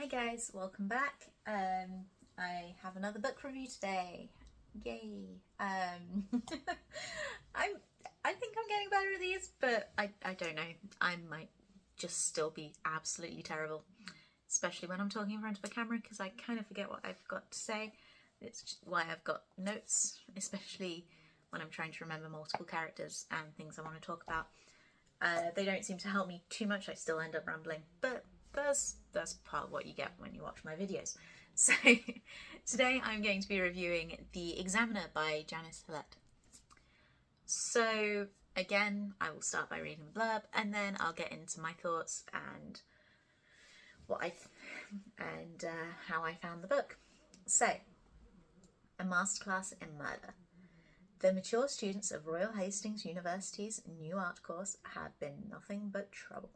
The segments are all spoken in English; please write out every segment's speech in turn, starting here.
guys, welcome back. I have another book review today. Yay. I think I'm getting better at these, but I don't know. I might just still be absolutely terrible, especially when I'm talking in front of a camera, because I kind of forget what I've got to say. It's why I've got notes, especially when I'm trying to remember multiple characters and things I want to talk about. They don't seem to help me too much. I still end up rambling, but that's part of what you get when you watch my videos. So today I'm going to be reviewing The Examiner by Janice Hallett. So again, I will start by reading the blurb and then I'll get into my thoughts and how I found the book. So, a masterclass in murder. The mature students of Royal Hastings University's new art course have been nothing but trouble.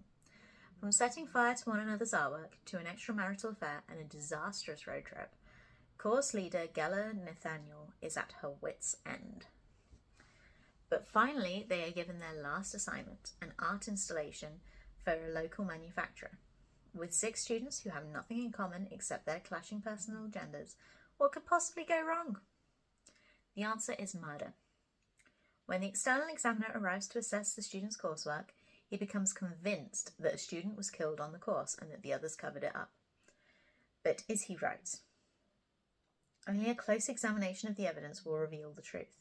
From setting fire to one another's artwork, to an extramarital affair and a disastrous road trip, course leader Geller Nathaniel is at her wit's end. But finally, they are given their last assignment, an art installation for a local manufacturer. With 6 students who have nothing in common except their clashing personal agendas, what could possibly go wrong? The answer is murder. When the external examiner arrives to assess the student's coursework, he becomes convinced that a student was killed on the course and that the others covered it up. But is he right? Only a close examination of the evidence will reveal the truth.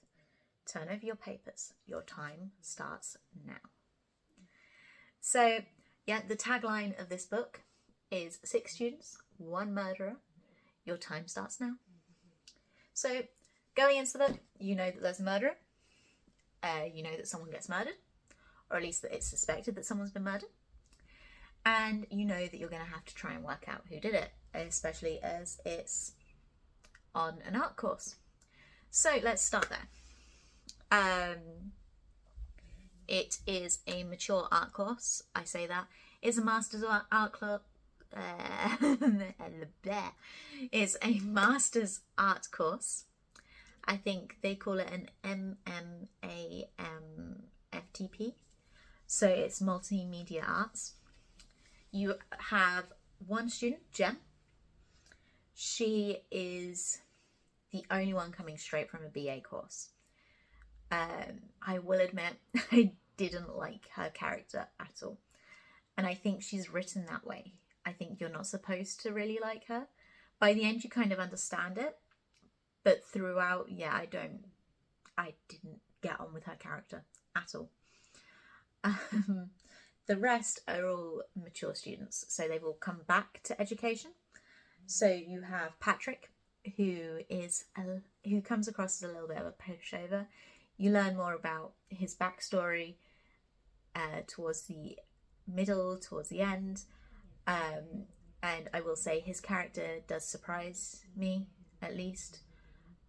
Turn over your papers. Your time starts now. So, yeah, the tagline of this book is 6 students, 1 murderer. Your time starts now. So, going into the book, you know that there's a murderer. You know that someone gets murdered, or at least that it's suspected that someone's been murdered. And you know that you're going to have to try and work out who did it, especially as it's on an art course. So let's start there. It is a mature art course. I say that. It's a master's art club. It's a master's art course. I think they call it an MMAMFTP. So it's multimedia arts. You have one student, Jem. She is the only one coming straight from a BA course. I will admit, I didn't like her character at all. And I think she's written that way. I think you're not supposed to really like her. By the end, you kind of understand it. But throughout, yeah, I didn't get on with her character at all. The rest are all mature students, so they've all come back to education. So you have Patrick, who comes across as a little bit of a pushover. You learn more about his backstory towards the middle, towards the end. And I will say his character does surprise me, at least.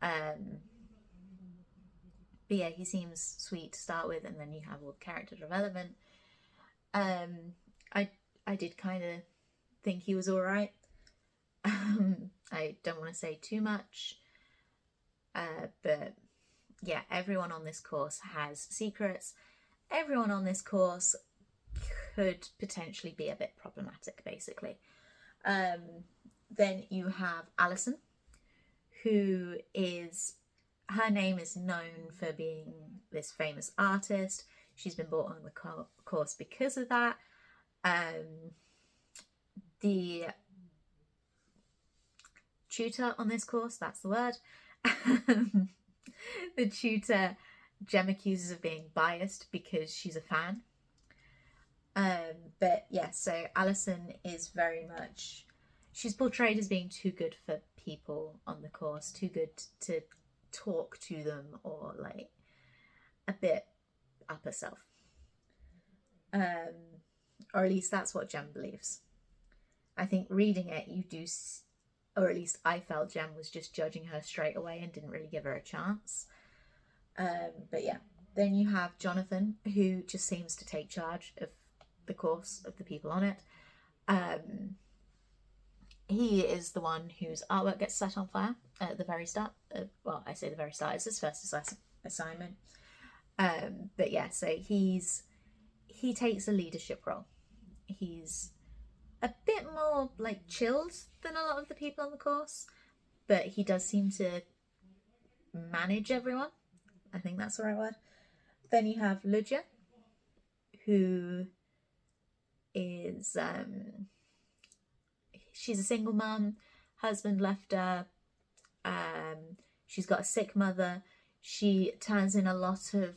But yeah, he seems sweet to start with, and then you have all the character development. I did kind of think he was alright. I don't want to say too much, but yeah, everyone on this course has secrets. Everyone on this course could potentially be a bit problematic, basically. Then you have Alison, who is, her name is known for being this famous artist. She's been brought on the course because of that. The tutor on this course, that's the word. The tutor, Jem accuses of being biased because she's a fan. But yeah, so Alison is very much, she's portrayed as being too good for people on the course, too good to talk to them, or like a bit up herself. Or at least that's what Jem believes. I think reading it, you do, or at least I felt Jem was just judging her straight away and didn't really give her a chance. But yeah, then you have Jonathan, who just seems to take charge of the course, of the people on it. He is the one whose artwork gets set on fire at the very start. Well, I say the very start, it's his first assignment. But yeah, so he takes a leadership role. He's a bit more like chilled than a lot of the people on the course, but he does seem to manage everyone. I think that's the right word. Then you have Lucia, who is she's a single mum. Husband left her. She's got a sick mother. She turns in a lot of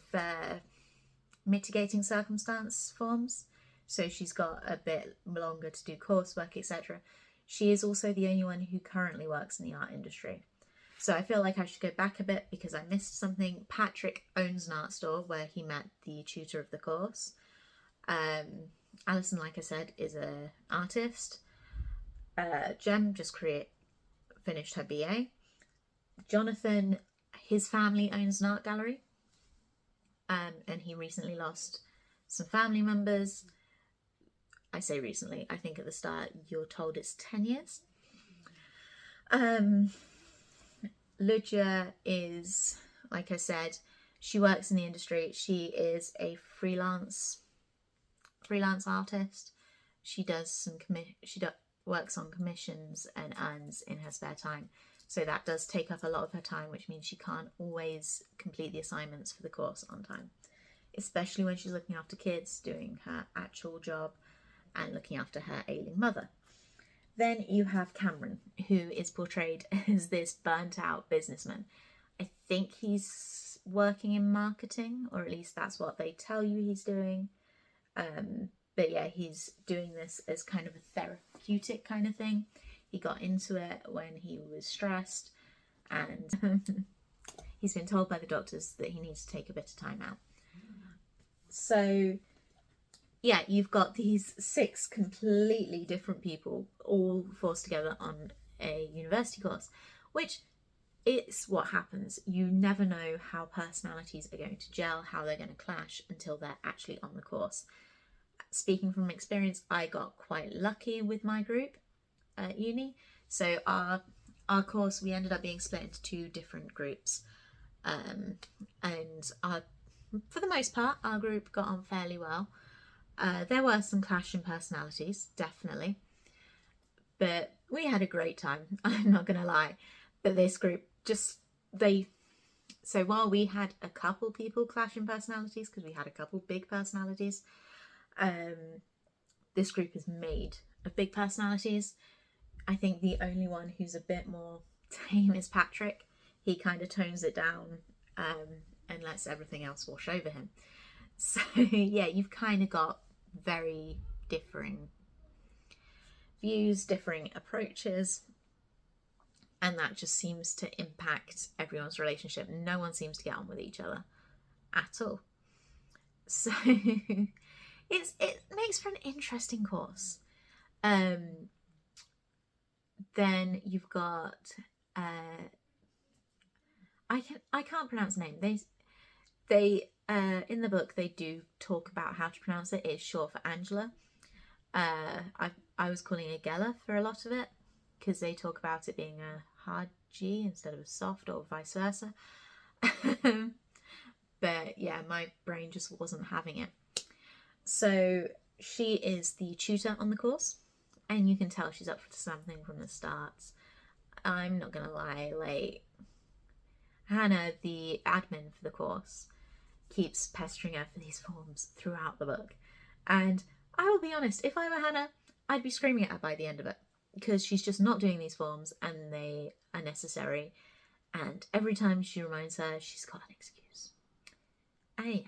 mitigating circumstance forms, so she's got a bit longer to do coursework, etc. She is also the only one who currently works in the art industry. So I feel like I should go back a bit because I missed something. Patrick owns an art store where he met the tutor of the course. Alison, like I said, is an artist. Jem just finished her BA. Jonathan, his family owns an art gallery. And he recently lost some family members. I say recently, I think at the start you're told it's 10 years. Lucia is, like I said, she works in the industry. She is a freelance artist. She does works on commissions and earns in her spare time. So that does take up a lot of her time, which means she can't always complete the assignments for the course on time, especially when she's looking after kids, doing her actual job and looking after her ailing mother. Then you have Cameron, who is portrayed as this burnt out businessman. I think he's working in marketing, or at least that's what they tell you he's doing. But yeah, he's doing this as kind of a therapeutic kind of thing. He got into it when he was stressed, and he's been told by the doctors that he needs to take a bit of time out. So yeah, you've got these 6 completely different people all forced together on a university course, which is what happens. You never know how personalities are going to gel, how they're going to clash until they're actually on the course. Speaking from experience, I got quite lucky with my group at uni. So our course, we ended up being split into 2 different groups. And for the most part, our group got on fairly well. There were some clash in personalities, definitely. But we had a great time, I'm not going to lie. But this group so while we had a couple people clash in personalities, because we had a couple big personalities, this group is made of big personalities. I think the only one who's a bit more tame is Patrick. He kind of tones it down and lets everything else wash over him. So yeah, you've kind of got very differing views, differing approaches, and that just seems to impact everyone's relationship. No one seems to get on with each other at all. So it makes for an interesting course. Then you've got I can't pronounce the name. They in the book they do talk about how to pronounce it. It's short for Angela. I was calling it Gela for a lot of it because they talk about it being a hard G instead of a soft, or vice versa. But yeah, my brain just wasn't having it. So she is the tutor on the course, and you can tell she's up for something from the start. I'm not gonna lie, like Hannah, the admin for the course, keeps pestering her for these forms throughout the book. And I will be honest, if I were Hannah, I'd be screaming at her by the end of it, because she's just not doing these forms and they are necessary. And every time she reminds her, she's got an excuse. And yeah,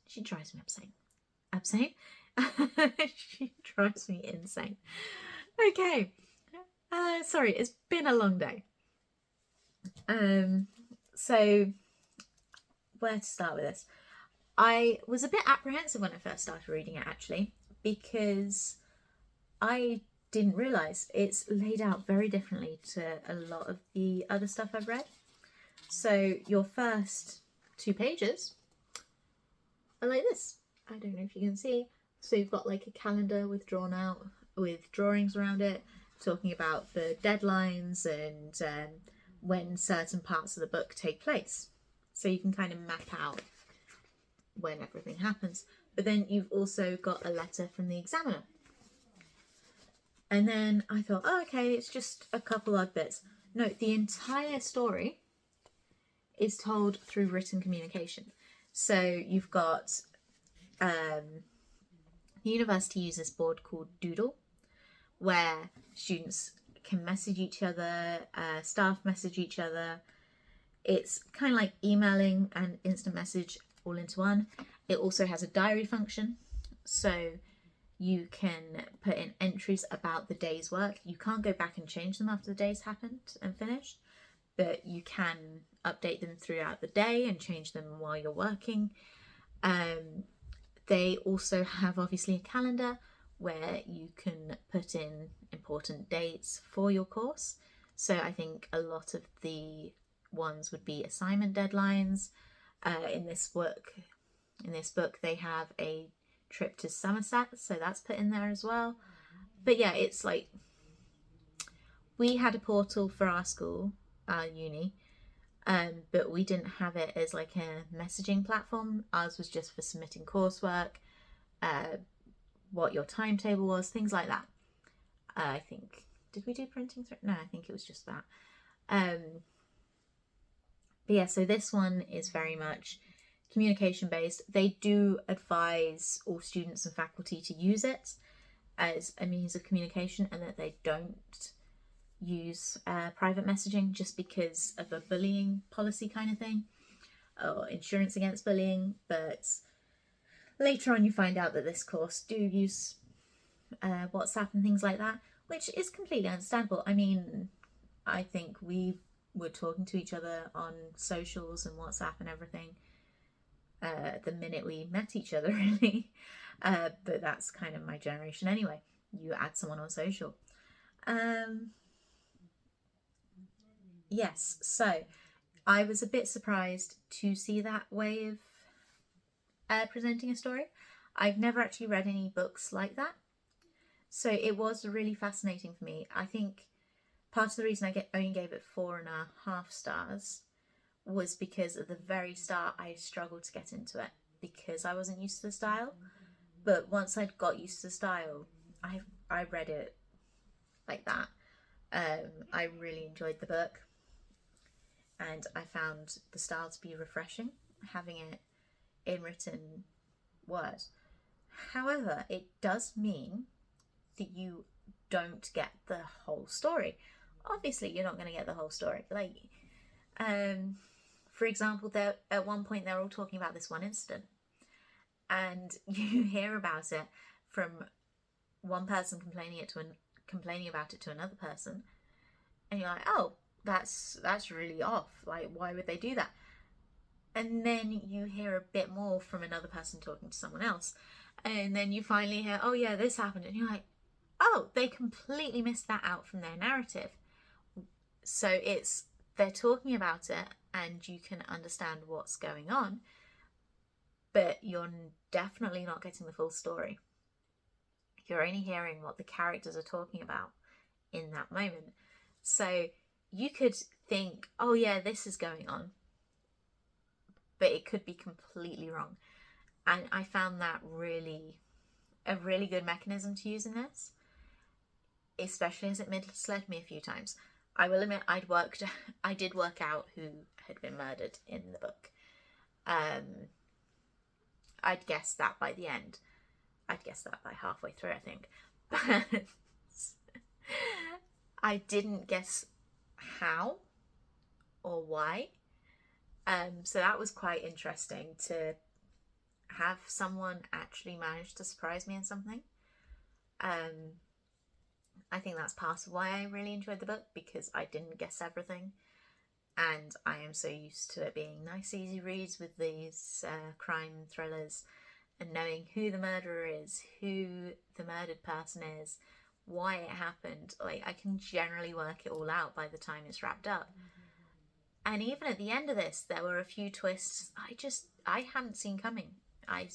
she drives me insane. She drives me insane. Okay. Sorry, it's been a long day. So where to start with this? I was a bit apprehensive when I first started reading it, actually, because I didn't realise it's laid out very differently to a lot of the other stuff I've read. So your first 2 pages are like this. I don't know if you can see. So you've got like a calendar with drawings around it, talking about the deadlines and when certain parts of the book take place. So you can kind of map out when everything happens. But then you've also got a letter from the examiner. And then I thought, oh, okay, it's just a couple odd bits. No, the entire story is told through written communication. So you've got the university uses this board called Doodle, where students can message each other, staff message each other. It's kind of like emailing and instant message all into one. It also has a diary function, so you can put in entries about the day's work. You can't go back and change them after the day's happened and finished, but you can update them throughout the day and change them while you're working. They also have obviously a calendar where you can put in important dates for your course. So I think a lot of the ones would be assignment deadlines. In this book they have a trip to Somerset, so that's put in there as well. But yeah, it's like, we had a portal for our school, our uni, but we didn't have it as like a messaging platform. Ours was just for submitting coursework, what your timetable was, things like that. I think, did we do printing through? No, I think it was just that. But yeah, so this one is very much communication based. They do advise all students and faculty to use it as a means of communication, and that they don't use private messaging just because of a bullying policy kind of thing, or insurance against bullying. But later on you find out that this course do use WhatsApp and things like that, which is completely understandable. I mean, I think we were talking to each other on socials and WhatsApp and everything the minute we met each other, really. But that's kind of my generation anyway. You add someone on social. Yes, so I was a bit surprised to see that way of presenting a story. I've never actually read any books like that, so it was really fascinating for me. I think part of the reason I only gave it 4.5 stars was because at the very start I struggled to get into it because I wasn't used to the style. But once I'd got used to the style, I read it like that. I really enjoyed the book, and I found the style to be refreshing, having it in written words. However, it does mean that you don't get the whole story. Obviously, you're not going to get the whole story. Like, for example, at one point they're all talking about this one incident, and you hear about it from one person complaining about it to another person, and you're like, oh, that's really off. Like, why would they do that? And then you hear a bit more from another person talking to someone else, and then you finally hear, oh yeah, this happened, and you're like, oh, they completely missed that out from their narrative. So they're talking about it and you can understand what's going on, but you're definitely not getting the full story. You're only hearing what the characters are talking about in that moment. So you could think, oh yeah, this is going on, but it could be completely wrong. And I found that a really good mechanism to use in this, especially as it misled me a few times. I will admit I did work out who had been murdered in the book. I'd guessed that by the end. I'd guessed that by halfway through, I think. But I didn't guess how or why. So that was quite interesting to have someone actually manage to surprise me in something. I think that's part of why I really enjoyed the book, because I didn't guess everything, and I am so used to it being nice, easy reads with these crime thrillers, and knowing who the murderer is, who the murdered person is, why it happened. Like, I can generally work it all out by the time it's wrapped up. And even at the end of this, there were a few twists I hadn't seen coming. I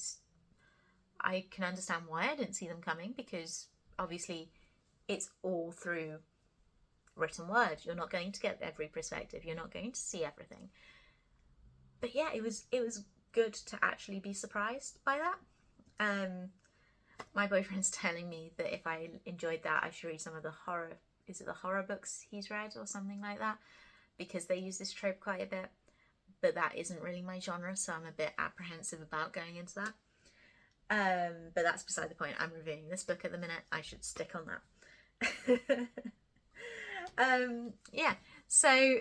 can understand why I didn't see them coming, because obviously it's all through written word. You're not going to get every perspective. You're not going to see everything. But yeah, it was good to actually be surprised by that. My boyfriend's telling me that if I enjoyed that, I should read some of the horror, is it the horror books he's read or something like that? Because they use this trope quite a bit. But that isn't really my genre, so I'm a bit apprehensive about going into that. But that's beside the point. I'm reviewing this book at the minute. I should stick on that. Yeah, so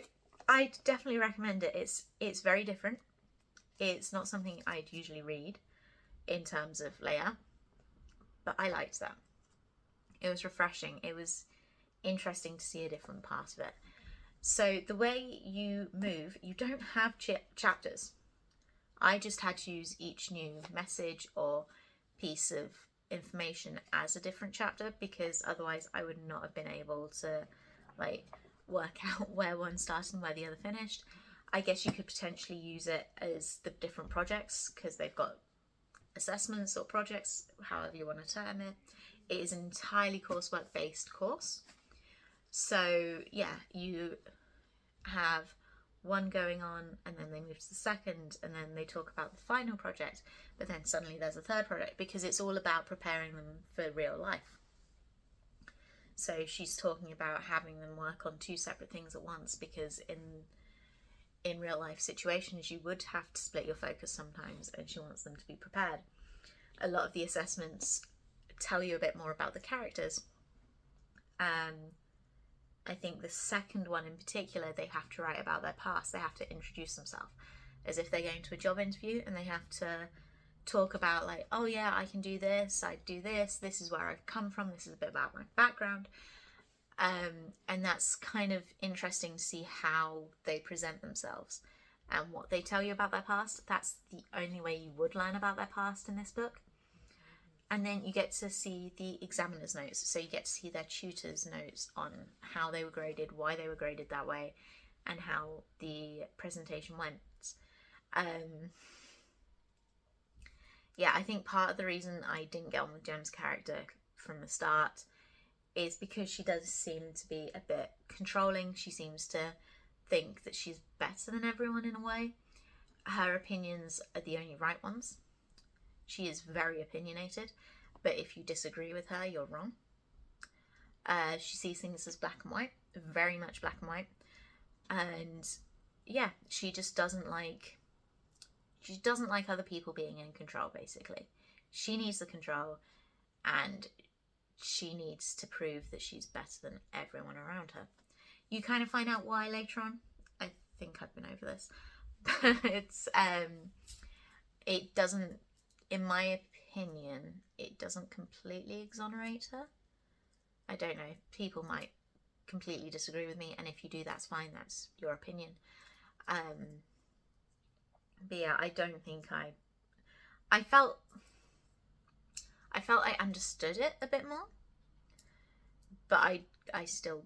I'd definitely recommend it. It's very different. It's not something I'd usually read in terms of layout, but I liked that. It was refreshing. It was interesting to see a different part of it. So the way you move, you don't have chapters. I just had to use each new message or piece of information as a different chapter, because otherwise I would not have been able to like work out where one started and where the other finished. I guess you could potentially use it as the different projects, because they've got assessments or projects, however you want to term it. It is an entirely coursework based course. So yeah, you have one going on, and then they move to the second, and then they talk about the final project, but then suddenly there's a third project, because it's all about preparing them for real life. So she's talking about having them work on two separate things at once, because in real life situations you would have to split your focus sometimes, and she wants them to be prepared. A lot of the assessments tell you a bit more about the characters. I think the second one in particular, they have to write about their past. They have to introduce themselves as if they're going to a job interview, and they have to talk about like, oh yeah, I can do this, I do this, this is where I've come from, this is a bit about my background. And that's kind of interesting to see how they present themselves and what they tell you about their past. That's the only way you would learn about their past in this book. And then you get to see the examiner's notes. So you get to see their tutor's notes on how they were graded, why they were graded that way, and how the presentation went. Yeah, I think part of the reason I didn't get on with Jem's character from the start is because she does seem to be a bit controlling. She seems to think that she's better than everyone in a way. Her opinions are the only right ones. She is very opinionated, but if you disagree with her, you're wrong. She sees things as black and white, very much black and white. And yeah, she just doesn't like other people being in control, basically. She needs the control, and she needs to prove that she's better than everyone around her. You kind of find out why later on. I think I've been over this. But it doesn't, in my opinion, it doesn't completely exonerate her. I don't know, people might completely disagree with me, and if you do, that's fine, that's your opinion. But yeah, I don't think I felt I understood it a bit more, but I still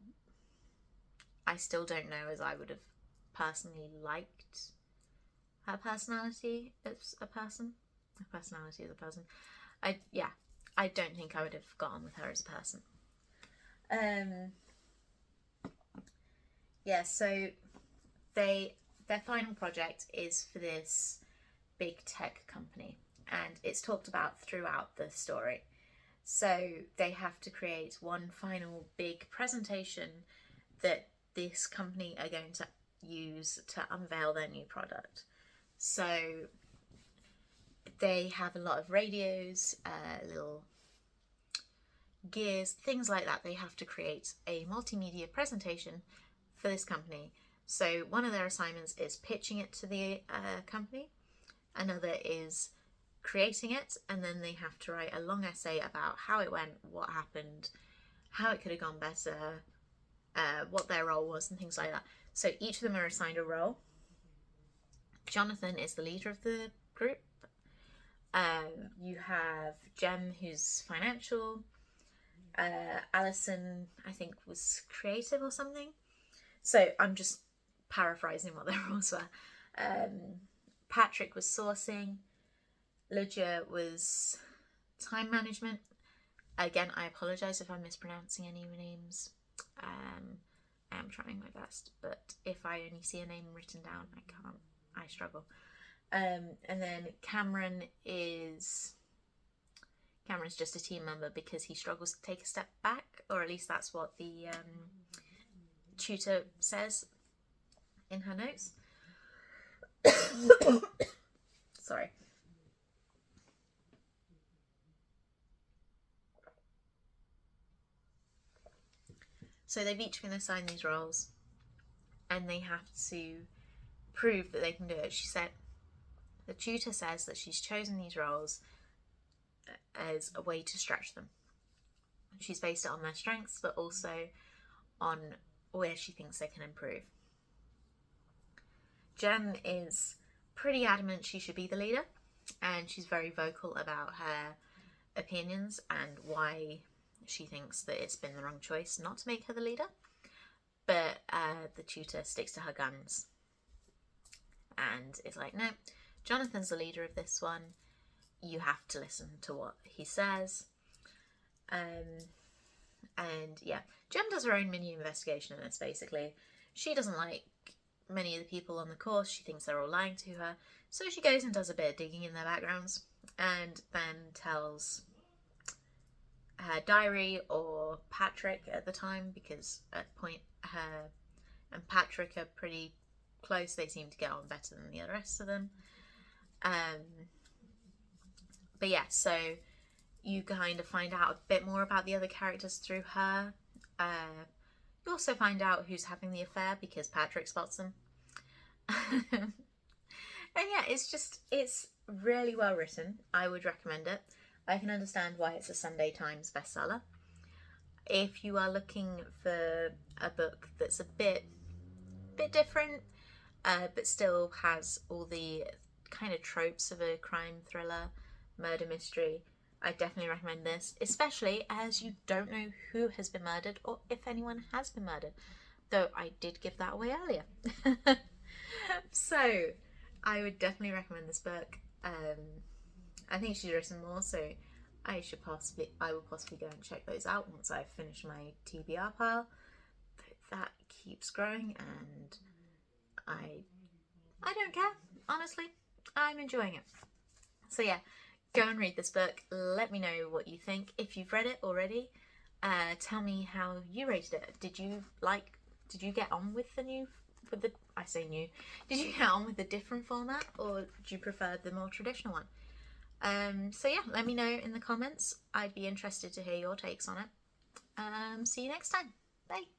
don't know as I would have personally liked her personality as a person. Her personality as a person. I don't think I would have got on with her as a person. Yeah, so their final project is for this big tech company, and it's talked about throughout the story. So they have to create one final big presentation that this company are going to use to unveil their new product. So they have a lot of radios, little gears, things like that. They have to create a multimedia presentation for this company. So one of their assignments is pitching it to the company. Another is creating it, and then they have to write a long essay about how it went, what happened, how it could have gone better, what their role was, and things like that. So each of them are assigned a role. Jonathan is the leader of the group. You have Jem, who's financial. Alison, I think, was creative or something. So I'm just paraphrasing what their roles were. Patrick was sourcing. Lydia was time management. Again, I apologise if I'm mispronouncing any names. I am trying my best, but if I only see a name written down, I struggle. And then Cameron Cameron's just a team member because he struggles to take a step back, or at least that's what the tutor says in her notes. Sorry. So they've each been assigned these roles and they have to prove that they can do it. She said, the tutor says that she's chosen these roles as a way to stretch them. She's based it on their strengths, but also on where she thinks they can improve. Jem is pretty adamant she should be the leader, and she's very vocal about her opinions and why she thinks that it's been the wrong choice not to make her the leader. But the tutor sticks to her guns and is like, no, Jonathan's the leader of this one. You have to listen to what he says. And yeah, Jem does her own mini investigation in this, basically. She doesn't like many of the people on the course. She thinks they're all lying to her. So she goes and does a bit of digging in their backgrounds and then tells her diary, or Patrick at the time, because at the point her and Patrick are pretty close. They seem to get on better than the rest of them. But yeah, so you kind of find out a bit more about the other characters through her. You also find out who's having the affair because Patrick spots them. And yeah, it's really well written. I would recommend it. I can understand why it's a Sunday Times bestseller. If you are looking for a book that's a bit different, but still has all the kind of tropes of a crime thriller, murder mystery, I definitely recommend this, especially as you don't know who has been murdered or if anyone has been murdered, though I did give that away earlier. So I would definitely recommend this book. I think she's written more, so I will possibly go and check those out once I've finished my TBR pile. That keeps growing, and I don't care, honestly. I'm enjoying it. So yeah, go and read this book. Let me know what you think. If you've read it already, tell me how you rated it. Did you get on with did you get on with the different format, or do you prefer the more traditional one? So yeah, let me know in the comments. I'd be interested to hear your takes on it. See you next time. Bye.